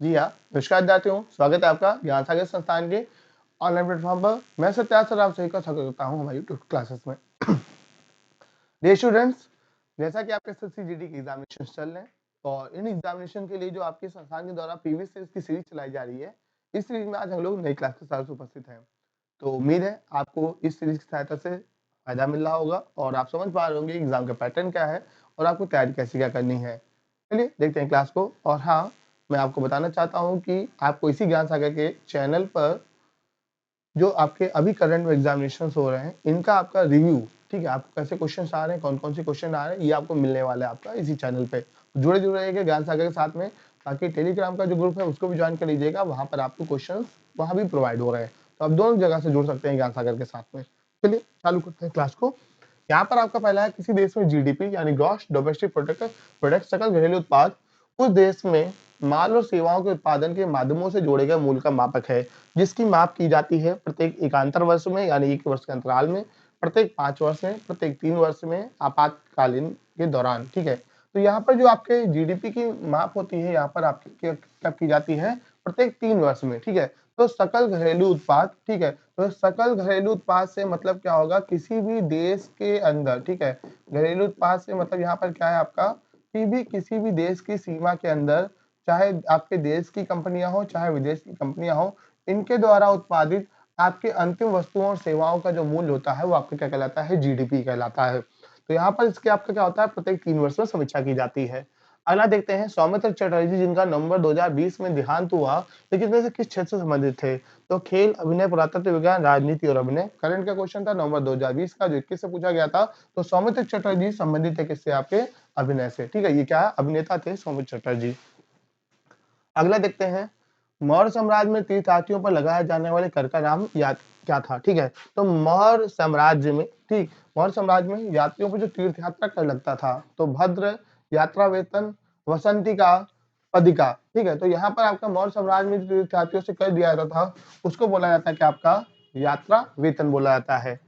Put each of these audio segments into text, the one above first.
जी हाँ, नमस्कार विद्यार्थियों, स्वागत है आपका ज्ञान सागर संस्थान के ऑनलाइन प्लेटफॉर्म पर। मैं सत्यार्थ सर आप सभी का स्वागत करता हूँ हमारी यूट्यूब क्लासेस में। डियर स्टूडेंट्स, जैसा कि आपके एसएससी जीडी के एग्जामिनेशन चल रहे हैं और इन एग्जामिनेशन के लिए जो आपके संस्थान के द्वारा प्रीवियस सीरीज की सीरीज चलाई जा रही है, इस सीरीज में आज हम लोग नई क्लास के साथ उपस्थित हैं। तो उम्मीद है आपको इस सीरीज की सहायता से फायदा मिल रहा होगा और आप समझ पा रहे होंगे एग्जाम का पैटर्न क्या है और आपको तैयारी कैसे क्या करनी है। चलिए देखते हैं क्लास को। और हाँ, मैं आपको बताना चाहता हूँ कि आपको इसी ज्ञान सागर के चैनल पर जो आपके अभी करंट एग्जामिनेशन हो रहे हैं इनका आपका रिव्यू, ठीक है, आपको कैसे क्वेश्चन आ रहे हैं, कौन कौन से क्वेश्चन आ रहे हैं, ये आपको मिलने वाला है आपका इसी चैनल पे। जुड़े रहिएगा ज्ञान सागर के साथ में। बाकी टेलीग्राम का जो ग्रुप है उसको भी ज्वाइन कर लीजिएगा, वहां पर आपको क्वेश्चन वहां भी प्रोवाइड हो रहे हैं, तो आप दोनों जगह से जुड़ सकते हैं ज्ञान सागर के साथ में। चलिए चालू करते हैं क्लास को। यहाँ पर आपका पहला है, किसी देश में जीडीपी यानी ग्रॉस डोमेस्टिक प्रोडक्ट सकल घरेलू उत्पाद उस देश में माल और सेवाओं के उत्पादन के माध्यमों से जोड़े गए मूल्य का मापक है, जिसकी माप की जाती है प्रत्येक एकांतर वर्ष में यानी 1 वर्ष के अंतराल में, प्रत्येक 5 वर्ष में, प्रत्येक 3 वर्ष में, आपातकालीन के दौरान। ठीक है, तो यहाँ पर जो आपके जीडीपी की माप होती है यहाँ पर आपकी कब की जाती है, प्रत्येक 3 वर्ष में। ठीक है, तो सकल घरेलू उत्पाद, ठीक है, तो सकल घरेलू उत्पाद से मतलब क्या होगा, किसी भी देश के अंदर, ठीक है, घरेलू उत्पाद से मतलब यहाँ पर क्या है आपका कि भी किसी भी देश की सीमा के अंदर, चाहे आपके देश की कंपनियां हो चाहे विदेश की कंपनियां हो, इनके द्वारा उत्पादित आपके अंतिम वस्तुओं और सेवाओं का जो मूल्य होता है वो आपका क्या कहलाता है, जीडीपी कहलाता है। तो यहाँ पर इसके आपका क्या होता है, प्रत्येक 3 वर्ष में समीक्षा की जाती है। अगला देखते हैं, सौमित्र चटर्जी जिनका नवंबर 2020 में देहांत हुआ, लेकिन वैसे किस क्षेत्र से संबंधित थे? तो खेल, अभिनय, पुरातत्व विज्ञान, राजनीति और अभिनय। करंट का क्वेश्चन था नवंबर 2020 का, जो 21 से पूछा गया था। तो सौमित्र चटर्जी संबंधित है किससे, आपके अभिनय से। ठीक है, ये क्या अभिनेता थे, सौमित्र चटर्जी। अगला देखते हैं, मौर्य साम्राज्य में तीर्थयात्रियों पर लगाए जाने वाले कर का नाम याद क्या था? ठीक है, तो मौर्य साम्राज्य में, ठीक, मौर्य साम्राज्य में यात्रियों पर जो तीर्थ यात्रा कर लगता था, तो भद्र, यात्रा वेतन, वसंतिका, पदिका। ठीक है, तो यहाँ पर आपका मौर्य साम्राज्य में जो तीर्थयात्रियों से कर दिया जाता था उसको बोला जाता है कि आपका यात्रा वेतन बोला जाता है।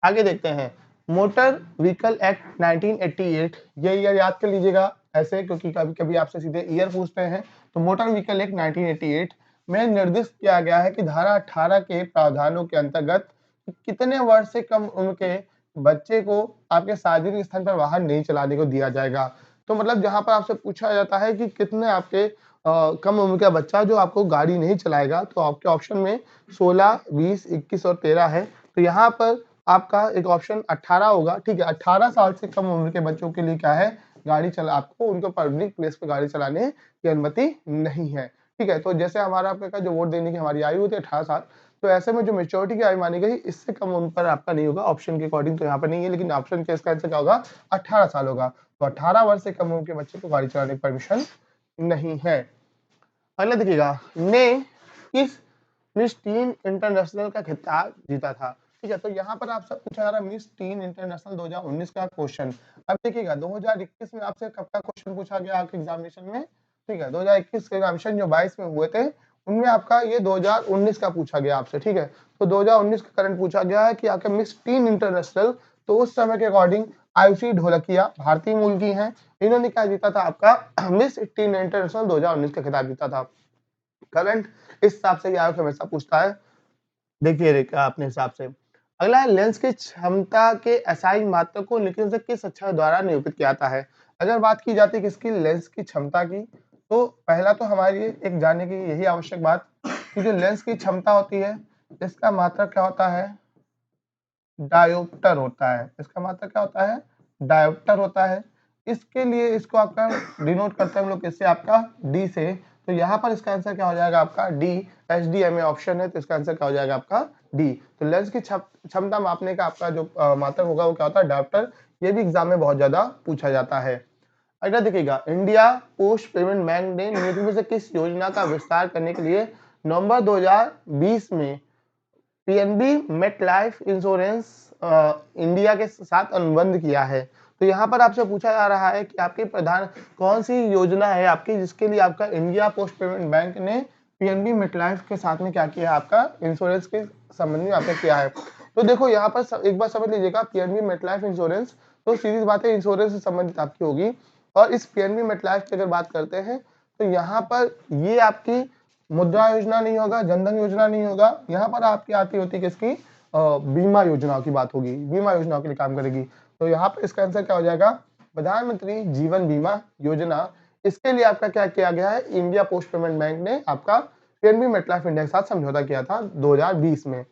आगे देखते हैं, मोटर व्हीकल एक्ट 1988, ये ईयर याद कर लीजिएगा ऐसे, क्योंकि कभी कभी आपसे सीधे ईयर पूछते हैं। तो मोटर व्हीकल एक्ट 1988 में निर्दिष्ट किया गया है कि धारा 18 के प्रावधानों के अंतर्गत कितने वर्ष से कम उम्र के बच्चे को आपके सार्वजनिक स्थान पर वाहन नहीं चलाने को दिया जाएगा। तो मतलब जहां पर आपसे पूछा जाता है कि कितने आपके कम उम्र का बच्चा जो आपको गाड़ी नहीं चलाएगा, तो आपके ऑप्शन में 16, 20, 21 और 13 है। तो यहाँ पर आपका एक ऑप्शन 18 होगा। ठीक है, 18 साल से कम उम्र के बच्चों के लिए क्या है, गाड़ी चला, आपको उनको पब्लिक प्लेस पे गाड़ी चलाने की अनुमति नहीं है। ठीक है, तो जैसे हमारा आपका जो वोट देने की हमारी आयु होती है 18 साल, तो ऐसे में जो मेच्योरिटी की आयु मानी गई इससे कम उम्र पर आपका नहीं होगा, ऑप्शन के अकॉर्डिंग तो यहाँ पर नहीं है, लेकिन ऑप्शन के इसका आंसर क्या होगा, 18 साल होगा। तो 18 वर्ष से कम उम्र के बच्चे को गाड़ी चलाने की परमिशन नहीं है। अगला देखिएगा, ने किस मिस टीन इंटरनेशनल का खिताब जीता था? ठीक है, तो यहाँ पर आपसे पूछा जा रहा है मिस टीन इंटरनेशनल 2019 का क्वेश्चन। अब देखिएगा 2021 में आपसे कब का क्वेश्चन पूछा गया आपके एग्जामिनेशन में? ठीक है, 2021 के एग्जामिनेशन जो 22 में हुए थे उनमें आपका ये 2019 का पूछा गया आपसे। ठीक है, तो 2019 का करंट पूछा गया है कि आपके मिस टीन इंटरनेशनल, तो उस समय के अकॉर्डिंग आयुषी ढोलकिया भारतीय मूल की हैं, इन्होंने क्या जीता था आपका मिस टीन इंटरनेशनल 2019 का खिताब जीता था। करंट इस हिसाब से आयोग हमेशा पूछता है, देखिए अपने हिसाब से। अगला है, लेंस की क्षमता के एसआई मात्रक को निम्न से किस अक्षर द्वारा निरूपित किया जाता है? अगर बात की जाती है किसकी, लेंस की क्षमता की, तो पहला तो हमारी एक जानने की यही आवश्यक बात कि जो लेंस की क्षमता होती है इसका मात्रक क्या होता है, डायोप्टर होता है। इसका मात्रक क्या होता है, डायोप्टर होता है। इसके लिए इसको आपका डिनोट करते हैं हम लोग किससे, आपका डी से। तो यहाँ पर इसका आंसर क्या हो जाएगा आपका डी, एचडीएमए ऑप्शन है, तो इसका आंसर क्या हो जाएगा आपका डी। तो लेंस की क्षमता मापने का आपका जो मात्रक होगा वो क्या होता है, डायोप्टर। ये भी एग्जाम में बहुत ज्यादा पूछा जाता है। अगला देखिएगा, इंडिया पोस्ट पेमेंट बैंक ने निम्न में से किस योजना का विस्तार करने के लिए नवंबर 2020 में PNB MetLife insurance India के साथ अनुबंध किया है? तो यहाँ पर आपसे पूछा जा रहा है कि आपकी प्रधान कौन सी योजना है आपकी जिसके लिए आपका इंडिया पोस्ट पेमेंट बैंक ने पीएनबी मेट लाइफ के साथ में क्या किया है, आपका इंश्योरेंस के संबंध में आपने किया है। तो देखो यहाँ पर एक बार समझ लीजिएगा, पीएनबी मेट लाइफ इंश्योरेंस, तो सीधी बात है इंश्योरेंस से संबंधित आपकी होगी। और इस पीएनबी मेट लाइफ की अगर बात करते हैं तो यहाँ पर ये आपकी मुद्रा योजना नहीं होगा, जनधन योजना नहीं होगा, यहाँ पर आपकी आती होती किसकी बीमा योजनाओं की बात होगी, बीमा योजनाओं के लिए काम करेगी। तो यहाँ पर इसका आंसर क्या हो जाएगा, प्रधानमंत्री जीवन बीमा योजना। इसके लिए आपका क्या किया गया है, इंडिया पोस्ट पेमेंट बैंक ने आपका पीएनबी मेटलाइफ इंडिया के साथ समझौता किया था 2020 में।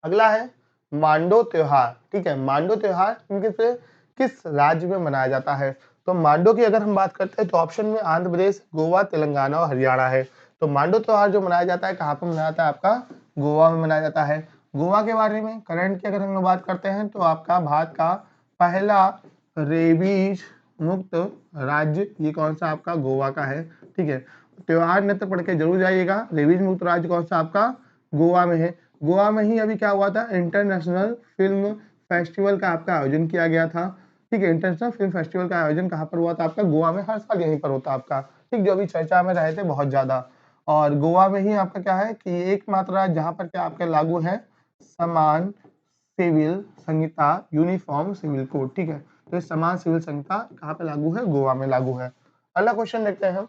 अगला है मांडो त्योहार, ठीक है, मांडो त्योहार किस राज्य में मनाया जाता है। तो मांडो की अगर हम बात करते हैं तो ऑप्शन में आंध्र प्रदेश, गोवा, तेलंगाना और हरियाणा है। तो मांडो त्योहार जो मनाया जाता है कहाँ पर मनाया जाता है, आपका गोवा में मनाया जाता है। गोवा के बारे में करंट की अगर हम लोग बात करते हैं तो आपका भारत का पहला रेबीज मुक्त राज्य ये कौन सा आपका गोवा का है, ठीक है। त्योहार नृत्य पढ़ के जरूर जाइएगा। रेबीज मुक्त राज्य कौन सा आपका गोवा में है। गोवा में ही अभी क्या हुआ था, इंटरनेशनल फिल्म फेस्टिवल का आपका आयोजन किया गया था, ठीक है। इंटरनेशनल फिल्म फेस्टिवल का आयोजन कहाँ पर हुआ था, आपका गोवा में, हर साल यहीं पर होता आपका, ठीक, जो अभी चर्चा में रहे थे बहुत ज्यादा। और गोवा में ही आपका क्या है कि एकमात्र राज्य जहाँ पर क्या आपके लागू है समान सिविल संहिता, यूनिफॉर्म सिविल कोड, ठीक है। तो समान सिविल संहिता कहाँ पे लागू है, गोवा में लागू है। अगला क्वेश्चन देखते हैं हम।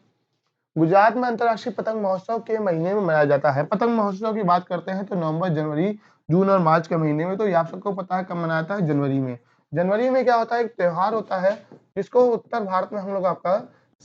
गुजरात में अंतरराष्ट्रीय पतंग महोत्सव के महीने में मनाया जाता है। पतंग महोत्सव की बात करते हैं तो नवंबर, जनवरी, जून और मार्च के महीने में। तो ये आप सबको पता है कब मनाया जाता है, जनवरी में। जनवरी में क्या होता है, एक त्योहार होता है जिसको उत्तर भारत में हम लोग आपका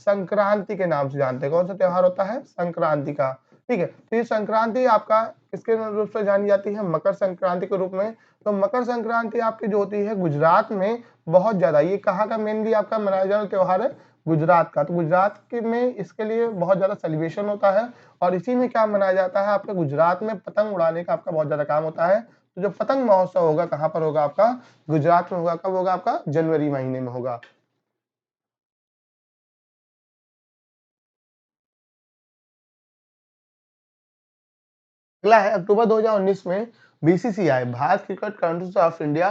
संक्रांति के नाम से जानते हैं। कौन सा त्योहार होता है, संक्रांति का, ठीक है। तो ये संक्रांति आपका किसके रूप से जानी जाती है, मकर संक्रांति के रूप में। तो मकर संक्रांति आपकी जो होती है गुजरात में बहुत ज्यादा, ये कहाँ का मेनली आपका मनाया जाने वाला त्योहार है, गुजरात का। तो गुजरात के में इसके लिए बहुत ज्यादा सेलिब्रेशन होता है और इसी में क्या मनाया जाता है, आपके गुजरात में पतंग उड़ाने का आपका बहुत ज्यादा काम होता है। तो जो पतंग महोत्सव होगा कहाँ पर होगा, आपका गुजरात में होगा। कब होगा, आपका जनवरी महीने में होगा। अगला है अक्टूबर 2019 में BCCI Bharat cricket council of India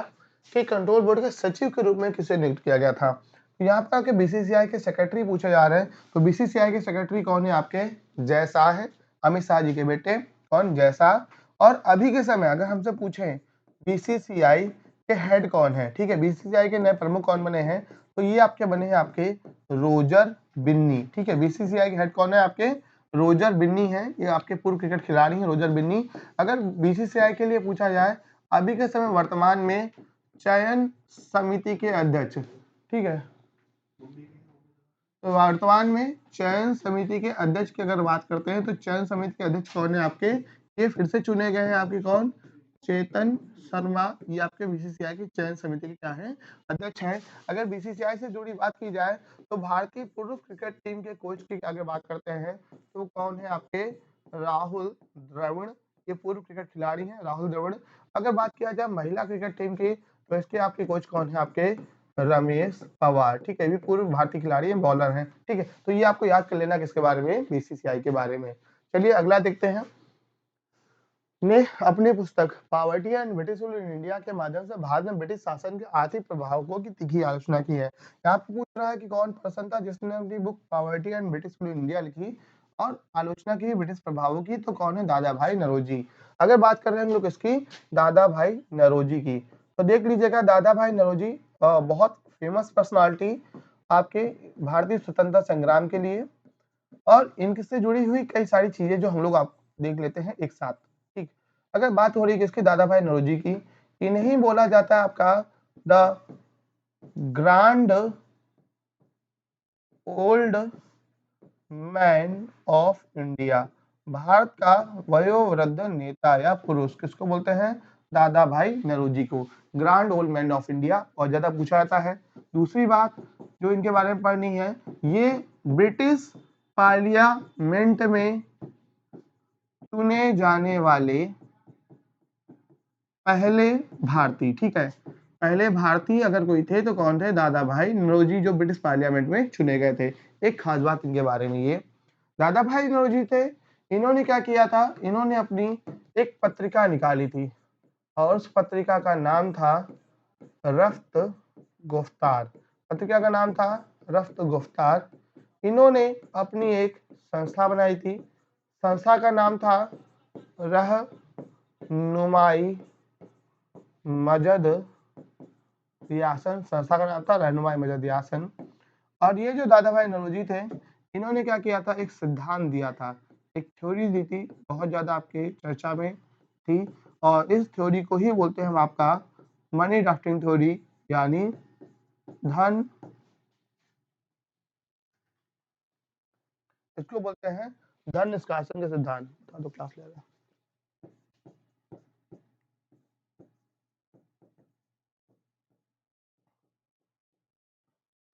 के कंट्रोल बोर्ड के सचिव के रूप में किसे नियुक्त किया गया था। तो यहाँ पर आपके बीसीसीआई के सेक्रेटरी पूछे जा रहे हैं। तो बीसीसीआई के सेक्रेटरी कौन है, आपके जय शाह है, अमित शाह जी के बेटे, कौन, जय शाह। और अभी के समय अगर हमसे पूछें बीसीसीआई के हेड कौन है, ठीक है, बीसीसीआई के नए प्रमुख कौन बने हैं, तो ये आपके बने हैं आपके रोजर बिन्नी, ठीक है। बीसीसीआई के हेड कौन है, आपके रोजर बिन्नी है, ये आपके पूर्व क्रिकेट खिलाड़ी हैं रोजर बिन्नी। अगर बीसीसीआई के लिए पूछा जाए अभी के समय वर्तमान में चयन समिति के अध्यक्ष, ठीक है, तो वर्तमान में चयन समिति के अध्यक्ष की अगर बात करते हैं तो चयन समिति के अध्यक्ष कौन है आपके, ये फिर से चुने गए हैं आपके कौन, चेतन शर्मा। ये आपके बीसीसीआई की चयन समिति के क्या है, अध्यक्ष हैं। अगर बीसीसीआई से जुड़ी बात की जाए तो भारतीय पुरुष क्रिकेट टीम के कोच की अगर बात करते हैं तो कौन है आपके, राहुल द्रविड़। ये पूर्व क्रिकेट खिलाड़ी हैं राहुल द्रविड़। अगर बात किया जाए महिला क्रिकेट टीम की तो इसके आपके कोच कौन है, आपके रमेश पवार, ठीक है, भी पूर्व भारतीय खिलाड़ी हैं, बॉलर हैं, ठीक है। तो ये आपको याद कर लेना किसके बारे में, बीसीसीआई के बारे में। चलिए अगला देखते हैं। ने अपनी पुस्तक poverty and British rule in India के माध्यम से भारत में ब्रिटिश शासन के आर्थिक प्रभावों की तीखी आलोचना की है। यहाँ पे पूछ रहा है कि कौन पर्सन था जिसने अपनी book poverty and British rule in India लिखी और आलोचना की ब्रिटिश प्रभावों की, तो कौन है, दादा भाई नौरोजी। अगर बात कर रहे हैं हम लोग इसकी दादा भाई नौरोजी की, तो देख लीजिएगा दादा भाई नौरोजी बहुत फेमस पर्सनालिटी आपके भारतीय स्वतंत्रता संग्राम के लिए, और इनसे जुड़ी हुई कई सारी चीजें जो हम लोग आप देख लेते हैं एक साथ, ठीक। अगर बात हो रही है किसकी, दादा भाई नौरोजी की, इन्हें बोला जाता है आपका the grand old man of India, Bharat का वयोवृद्ध नेता या पुरुष किसको बोलते हैं, दादा भाई नौरोजी को grand old man of India और ज्यादा पूछा जाता है। दूसरी बात जो इनके बारे में पढ़नी है, ये ब्रिटिश पार्लियामेंट में चुने जाने वाले पहले भारतीय, ठीक है, पहले भारतीय अगर कोई थे तो कौन थे, दादा भाई नौरोजी, जो ब्रिटिश पार्लियामेंट में चुने गए थे। एक खास बात इनके बारे में, ये दादा भाई नौरोजी थे, इन्होंने क्या किया था, इन्होंने अपनी एक पत्रिका निकाली थी और उस पत्रिका का नाम था रफ्त गुफ्तार। पत्रिका का नाम था रफ्त गुफ्तार। इन्होंने अपनी एक संस्था बनाई थी, संस्था का नाम था रहनुमाई मजद यासन, संस्था का नाम था रहनुमाई मजद यासन। और ये जो दादा भाई नौरोजी थे इन्होंने क्या किया था, एक सिद्धांत दिया था, एक थ्योरी दी थी, बहुत ज्यादा आपके चर्चा में थी, और इस थ्योरी को ही बोलते हैं हम आपका मनी ड्राफ्टिंग थ्योरी, यानी धन, इसको बोलते हैं धन निष्कासन के सिद्धांत। तो क्लास ले रहा,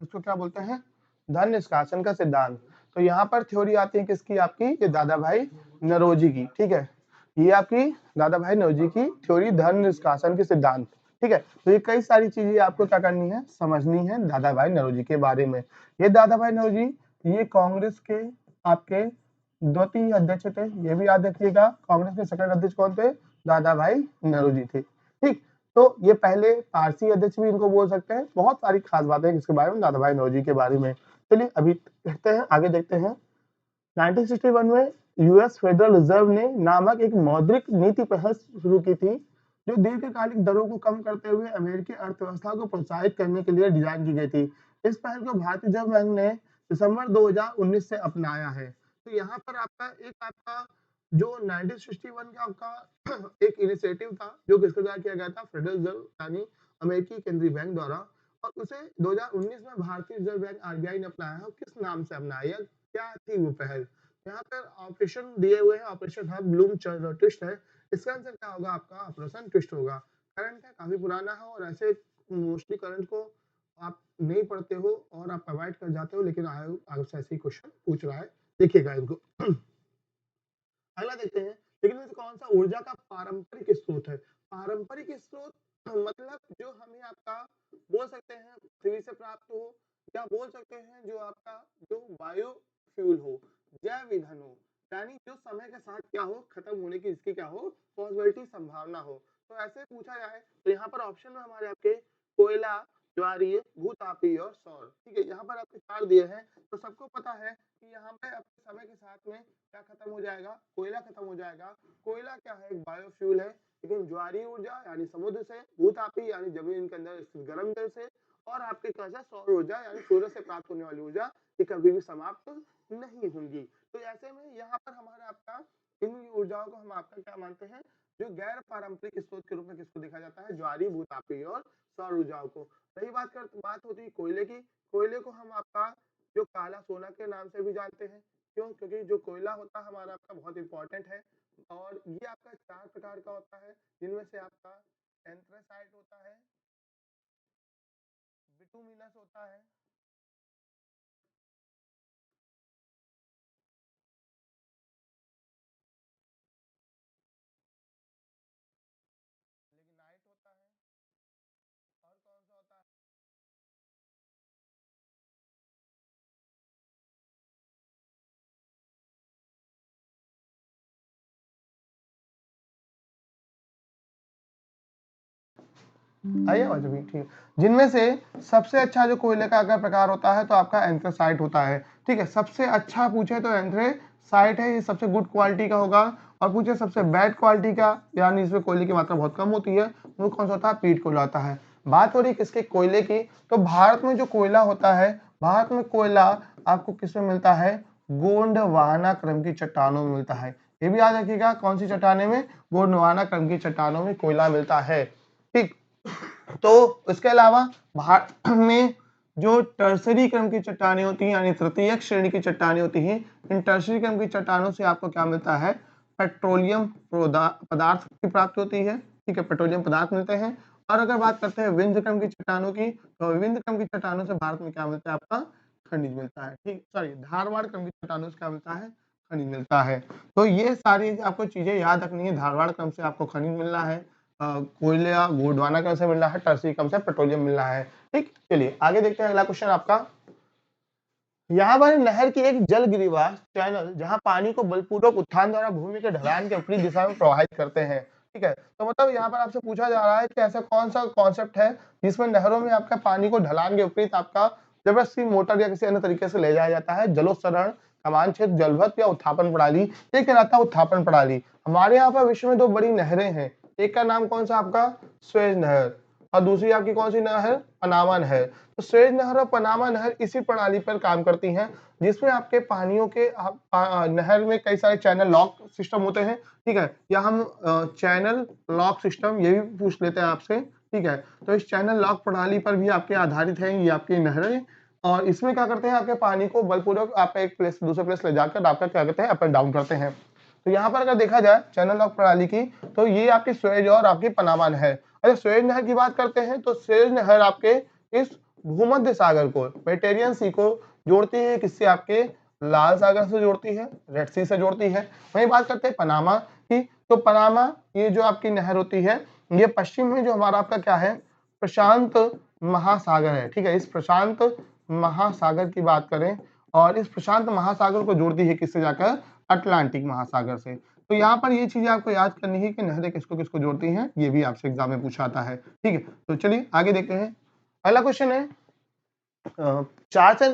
इसको क्या बोलते हैं, धन निष्कासन का सिद्धांत। तो यहाँ पर थ्योरी आती है किसकी, आपकी ये दादा भाई नौरोजी की, ठीक है, ये आपकी दादा भाई नौरोजी की थ्योरी धन निष्कासन के सिद्धांत, ठीक है। तो ये कई सारी चीजें आपको क्या करनी है, समझनी है दादा भाई नौरोजी के बारे में। ये दादा भाई नौरोजी ये कांग्रेस के आपके द्वितीय अध्यक्ष थे, ये भी याद रखिएगा, कांग्रेस के सेकंड अध्यक्ष कौन थे, दादा भाई नौरोजी थे, ठीक। तो ये पहले पारसी अध्यक्ष भी इनको बोल सकते हैं, बहुत सारी खास बातें हैं इसके बारे में, दादा भाई नौरोजी के बारे में। चलिए अभी देखते हैं, आगे देखते हैं। 1961 में यूएस फेडरल रिजर्व ने नामक एक मौद्रिक नीति पहल शुरू की थी, जो दीर्घकालिक दरों को कम करते हुए अमेरिकी अर्थव्यवस्था को प्रोत्साहित करने के लिए डिजाइन की गई थी। इस पहल को भारतीय रिजर्व बैंक ने दिसंबर 2019 से अपनाया है। तो यहाँ पर आपका एक आपका जो 1961 का आपका एक इनिशिएटिव था, जो किसके द्वारा किया गया था, फेडरल रिजर्व यानी अमेरिकी केंद्रीय बैंक द्वारा, और उसे 2019 में भारतीय रिजर्व बैंक आरबीआई ने अपनाया है। किस नाम से अपनाया, क्या थी वो पहल, यहाँ पर ऑपरेशन दिए हुए हैं, ऑपरेशन हब ब्लूम ट्विस्ट है, इसका आंसर क्या होगा आपका, ऑपरेशन ट्विस्ट होगा। करंट है, काफी पुराना है, और ऐसे मोस्टली करंट को आप नहीं पढ़ते हो और आप अवॉइड कर जाते हो, लेकिन आयोग आपसे ऐसे ही क्वेश्चन पूछ रहा है, देखिएगा इनको। अगला देखते हैं, लेकिन इनमें से कौन सा ऊर्जा का पारंपरिक स्रोत है। पारंपरिक स्रोत मतलब जो हमें आपका बोल सकते हैं पृथ्वी से प्राप्त हो, या बोल सकते हैं जो आपका जो बायो फ्यूल हो, जैव ईंधन हो, यानी जो समय के साथ क्या हो, खत्म होने की इसकी क्या हो, पॉसिबिलिटी, संभावना हो। तो ऐसे पूछा जाए तो यहाँ पर ऑप्शन में हमारे आपके कोयला, ज्वारीय, भूतापीय और सौर, ठीक है, यहाँ पर आपके 4 दिए हैं। तो सबको पता है कि यहाँ पे अपने समय के साथ में क्या खत्म हो जाएगा, कोयला खत्म हो जाएगा। कोयला क्या है, एक बायोफ्यूल है, लेकिन ज्वारीय ऊर्जा यानी समुद्र से, भूतापी यानी जमीन के अंदर स्थित गर्म जल से, और आपके कैसा सौर ऊर्जा यानी सूर्य से प्राप्त होने वाली ऊर्जा, ये कभी भी समाप्त नहीं होंगी। तो ऐसे में यहाँ पर हमारा आपका इन ऊर्जाओं को हम आपका क्या मानते हैं, जो गैर पारंपरिक स्रोत के रूप में किसको देखा जाता है, ज्वारीय, भूतापी और सौर ऊर्जाओं को। रही बात होती है कोयले की, कोयले को हम आपका जो काला सोना के नाम से भी जानते हैं। क्यों, क्योंकि जो कोयला होता है हमारा आपका बहुत इंपॉर्टेंट है, और ये आपका 4 प्रकार का होता है, जिनमें से आपका एंथ्रेसाइट होता है, बिटुमिनस होता है, लिग्नाइट होता है, और कौन सा होता है, आइए आवाज अभी, ठीक है। जिनमें से सबसे अच्छा जो कोयले का अगर प्रकार होता है तो आपका एंथ्रेसाइट होता है, ठीक है, सबसे अच्छा पूछे तो एंथ्रेसाइट है, ये सबसे गुड क्वालिटी का होगा। और पूछे सबसे बैड क्वालिटी का, यानी इसमें कोयले की मात्रा बहुत कम होती है, वो कौन सा होता है, पीट कोयला होता है। बात हो रही किसके, कोयले की, तो भारत में जो कोयला होता है, भारत में कोयला आपको किसमें मिलता है, गोंडवाना क्रम की चट्टानों में मिलता है। ये भी याद रखिएगा, कौन सी चट्टाने में, गोंडवाना क्रम की चट्टानों में कोयला मिलता है, ठीक। तो इसके अलावा भारत में जो टर्सरी क्रम की चट्टानें होती हैं, यानी तृतीयक श्रेणी की चट्टानें होती हैं, इन टर्सरी क्रम की चट्टानों से आपको क्या मिलता है, पेट्रोलियम पदार्थ की प्राप्ति होती है, ठीक है, पेट्रोलियम पदार्थ मिलते हैं। और अगर बात करते हैं विंध्य क्रम की चट्टानों की, तो विंध्य क्रम की चट्टानों से भारत में क्या मिलता है, आपका खनिज मिलता है, ठीक, सॉरी, धारवाड़ क्रम की चट्टानों से क्या मिलता है, खनिज मिलता है। तो ये सारी आपको चीजें याद रखनी है, धारवाड़ क्रम से आपको खनिज मिल रहा है, कोयला गोंडवाना क्रम से मिल रहा है, टर्सरी क्रम से पेट्रोलियम मिल रहा है, ठीक। चलिए आगे देखते हैं अगला क्वेश्चन आपका। यहाँ पर नहर की एक जल गिरिवास चैनल, जहाँ पानी को बलपूर्वक उत्थान द्वारा भूमि के ढलान के ऊपरी दिशा में प्रवाहित करते हैं, ठीक है। तो मतलब यहाँ पर आपसे पूछा जा रहा है कि ऐसा कौन सा कॉन्सेप्ट है जिसमें नहरों में आपका पानी को ढलान के विपरीत आपका जबरदस्ती मोटर या किसी अन्य तरीके से ले जाया जाता है, जलोत्सरण, कमान क्षेत्र, जलभत या उत्थापन प्रणाली, ये कहलाता है उत्थापन प्रणाली। हमारे यहाँ पर विश्व में 2 बड़ी नहरें हैं, एक का नाम कौन सा आपका, स्वेज नहर, और दूसरी आपकी कौन सी नहर, पनामा नहर। तो सुएज नहर और पनामा नहर इसी प्रणाली पर काम करती हैं, जिसमें आपके पानियों के नहर में कई सारे चैनल लॉक सिस्टम होते हैं, ठीक है, या हम चैनल लॉक सिस्टम ये भी पूछ लेते हैं आपसे, ठीक है। तो इस चैनल लॉक प्रणाली पर भी आपके आधारित है ये आपकी नहरें, और इसमें क्या करते हैं, आपके पानी को बलपूर्वक आप एक प्लेस से दूसरे प्लेस ले जाकर आपका क्या करते हैं, अप एंड डाउन करते हैं। तो यहाँ पर अगर देखा जाए चैनल लॉक प्रणाली की, तो ये आपकी सुएज और आपकी पनामा नहर। अगर सुएज नहर की बात करते हैं तो सुएज नहर आपके इस भूमध्य सागर को, मेडिटेरियन सी को जोड़ती है, किससे, आपके लाल सागर से जोड़ती है, रेड सी से जोड़ती है। वहीं बात करते हैं पनामा की, तो पनामा ये जो आपकी नहर होती है, ये पश्चिम में जो हमारा आपका क्या है, प्रशांत महासागर है, ठीक है। इस प्रशांत महासागर की बात करें, और इस प्रशांत महासागर को जोड़ती है किससे जाकर, अटलांटिक महासागर से। तो यहाँ पर ये चीजें आपको याद करनी है कि नहरें किसको किसको जोड़ती हैं, ये भी आपसे एग्जाम में पूछा आता है, ठीक है। तो चलिए आगे देखते हैं। अगला क्वेश्चन है 4 से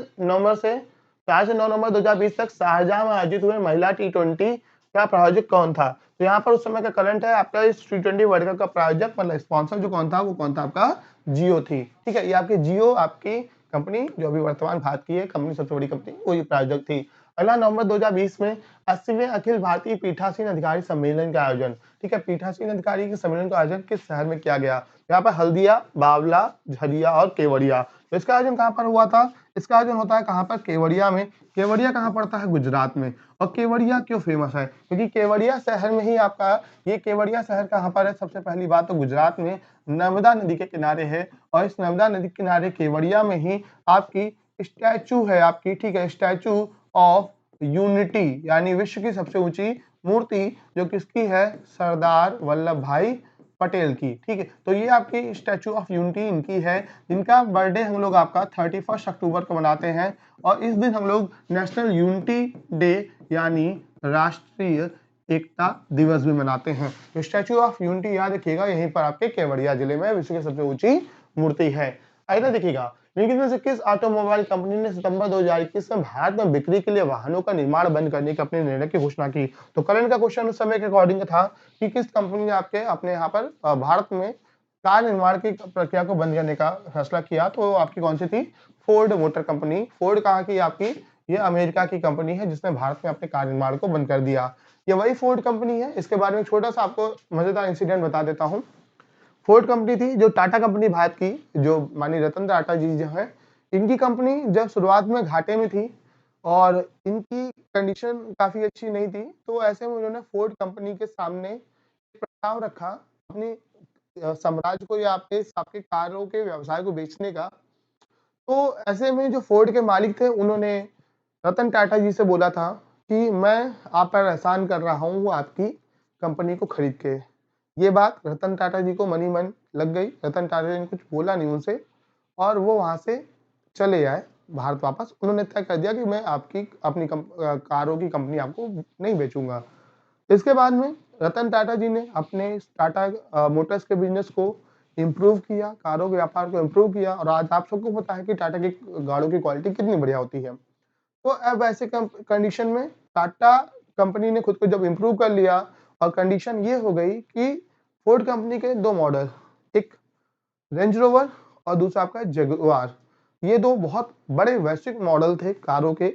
9 नवंबर 2020 तक शारजाह में आयोजित हुए महिला T20 का प्रायोजक कौन था। तो यहाँ पर उस समय का करंट है आपका, इस T20 वर्ल्ड कप का प्रायोजक मतलब स्पॉन्सर जो कौन था, वो कौन था, आपका जियो थी, ठीक है। ये आपकी जियो आपकी कंपनी जो अभी वर्तमान भारत की है कंपनी, सबसे बड़ी कंपनी, वो ये प्रायोजक थी। अगला नवंबर 2020 में 80वें अखिल भारतीय पीठासीन अधिकारी सम्मेलन का आयोजन, ठीक है। पीठासीन अधिकारी के सम्मेलन का आयोजन किस शहर में किया गया। यहाँ पर हल्दिया, बावला, झरिया और केवड़िया। तो इसका आयोजन कहाँ पर हुआ था, इसका आयोजन होता है कहाँ पर, केवड़िया में। केवड़िया कहाँ पड़ता है, गुजरात में। और केवड़िया क्यों फेमस है, क्योंकि केवड़िया शहर में ही आपका, ये केवड़िया शहर कहाँ पर है, सबसे पहली बात तो गुजरात में नर्मदा नदी के किनारे है, और इस नर्मदा नदी के किनारे केवड़िया में ही आपकी स्टैचू है आपकी, ठीक है, स्टैचू ऑफ यूनिटी, यानी विश्व की सबसे ऊंची मूर्ति जो किसकी है, सरदार वल्लभ भाई पटेल की, ठीक है। तो ये आपकी स्टैचू ऑफ यूनिटी इनकी है, जिनका बर्थडे हम लोग आपका 31 अक्टूबर को मनाते हैं, और इस दिन हम लोग नेशनल यूनिटी डे यानी राष्ट्रीय एकता दिवस भी मनाते हैं। तो स्टैचू ऑफ यूनिटी याद रखिएगा, यहीं पर आपके केवड़िया जिले में विश्व की सबसे ऊंची मूर्ति है। अगला देखिएगा, निम्न में से किस ऑटोमोबाइल कंपनी ने सितंबर 2021 में भारत में बिक्री के लिए वाहनों का निर्माण बंद करने के अपने निर्णय की घोषणा की। तो करंट का क्वेश्चन उस समय के अकॉर्डिंग था कि किस कंपनी ने आपके अपने यहाँ पर भारत में कार निर्माण की प्रक्रिया को बंद करने का फैसला किया। तो आपकी कौन सी थी, फोर्ड मोटर कंपनी। फोर्ड कहाँ की आपकी, ये अमेरिका की कंपनी है, जिसने भारत में अपने कार निर्माण को बंद कर दिया। ये वही फोर्ड कंपनी है, इसके बारे में छोटा सा आपको मजेदार इंसिडेंट बता देता हूँ। फोर्ड कंपनी थी जो टाटा कंपनी भारत की, जो माननीय रतन टाटा जी जो है, इनकी कंपनी जब शुरुआत में घाटे में थी और इनकी कंडीशन काफी अच्छी नहीं थी, तो ऐसे में उन्होंने फोर्ड कंपनी के सामने प्रस्ताव रखा अपनी साम्राज्य को या आपके कारों के व्यवसाय को बेचने का। तो ऐसे में जो फोर्ड के मालिक थे, उन्होंने रतन टाटा जी से बोला था कि मैं आप पर एहसान कर रहा हूँ वो आपकी कंपनी को खरीद के। ये बात रतन टाटा जी को मनी मन लग गई। रतन टाटा जी ने कुछ बोला नहीं उनसे, और वो वहां से चले आए भारत वापस। उन्होंने तय कर दिया कि मैं आपकी अपनी कारों की कंपनी आपको नहीं बेचूंगा। इसके बाद में रतन टाटा जी ने अपने टाटा मोटर्स के बिजनेस को इम्प्रूव किया, कारों के व्यापार को इम्प्रूव किया, और आज आप सबको पता है कि टाटा की गाड़ियों की क्वालिटी कितनी बढ़िया होती है। तो अब ऐसे कंडीशन में टाटा कंपनी ने खुद को जब इम्प्रूव कर लिया, और कंडीशन ये हो गई कि फोर्ड कंपनी के दो मॉडल, एक रेंज रोवर और दूसरा आपका जगुआर, ये दो बहुत बड़े वैश्विक मॉडल थे कारों के,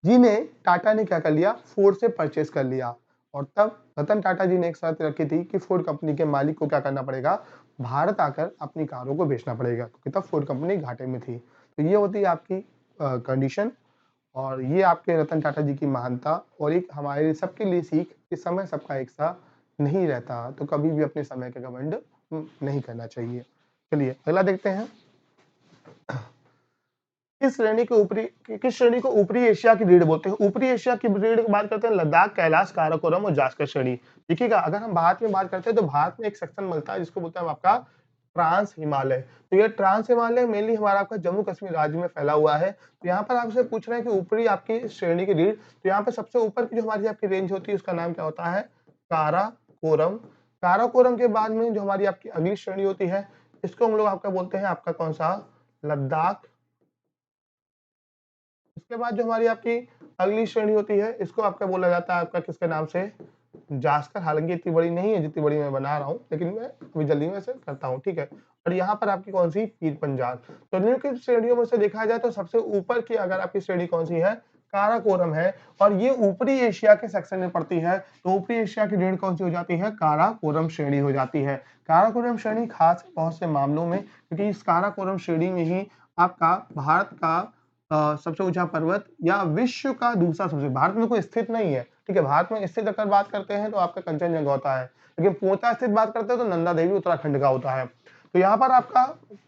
जिन्हें टाटा ने क्या कर लिया, फोर्ड से परचेस कर लिया। और तब रतन टाटा जी ने एक शर्त रखी थी कि फोर्ड कंपनी के मालिक को क्या करना पड़ेगा, भारत आकर अपनी कारों को बेचना पड़ेगा, क्योंकि तब फोर्ड कंपनी घाटे में थी। तो ये होती है आपकी कंडीशन, और ये आपके रतन टाटा जी की महानता, और एक हमारे सबके लिए सीख कि समय सबका एक सा नहीं रहता, तो कभी भी अपने समय का घमंड नहीं करना चाहिए। चलिए अगला देखते हैं। किस श्रेणी को ऊपरी एशिया की रीढ़ बोलते हैं। ऊपरी एशिया की रीढ़ की बात करते हैं लद्दाख, कैलाश, काराकोरम और जास्कर श्रेणी। देखिएगा, अगर हम भारत में बात करते हैं तो भारत में एक सेक्शन मिलता है जिसको बोलते हैं आपका ट्रांस हिमालय। तो ये ट्रांस हिमालय मेनली हमारा आपका जम्मू कश्मीर राज्य में फैला हुआ है। तो यहाँ पर आपसे पूछ रहे हैं कि ऊपरी आपकी श्रेणी की रीढ़, तो यहाँ पे सबसे ऊपर की जो हमारी आपकी रेंज होती है उसका नाम क्या होता है, काराकोरम। काराकोरम के बाद में जो हमारी आपकी अगली श्रेणी होती है, इसको हम लोग आपका बोलते हैं आपका कौन सा, लद्दाख। इसके बाद जो हमारी आपकी अगली श्रेणी होती है, इसको आपका बोला जाता है आपका किसके नाम से, जास्कर, हालांकि इतनी बड़ी नहीं है जितनी बड़ी मैं बना रहा हूँ, लेकिन मैं अभी जल्दी में से करता हूँ, ठीक है। और यहाँ पर आपकी कौन सी, पीर पंजाल। तो निम्नलिखित श्रेणियों में से देखा जाए तो सबसे ऊपर की अगर आपकी श्रेणी कौन सी है, काराकोरम है, और ये ऊपरी एशिया के सेक्शन में पड़ती है। तो ऊपरी एशिया की ऋण कौन सी हो जाती है, काराकोरम श्रेणी हो जाती है। काराकोरम श्रेणी खास है बहुत से मामलों में, क्योंकि इस काराकोरम श्रेणी में ही आपका भारत का सबसे ऊंचा पर्वत या विश्व का दूसरा सबसे, भारत में कोई स्थित नहीं है, ठीक है। भारत में स्थित अगर बात करते हैं तो आपका कंचनजंगा होता है, लेकिन पूर्णतः स्थित बात करते हैं तो नंदा देवी उत्तराखंड का होता है। तो यहाँ पर आपका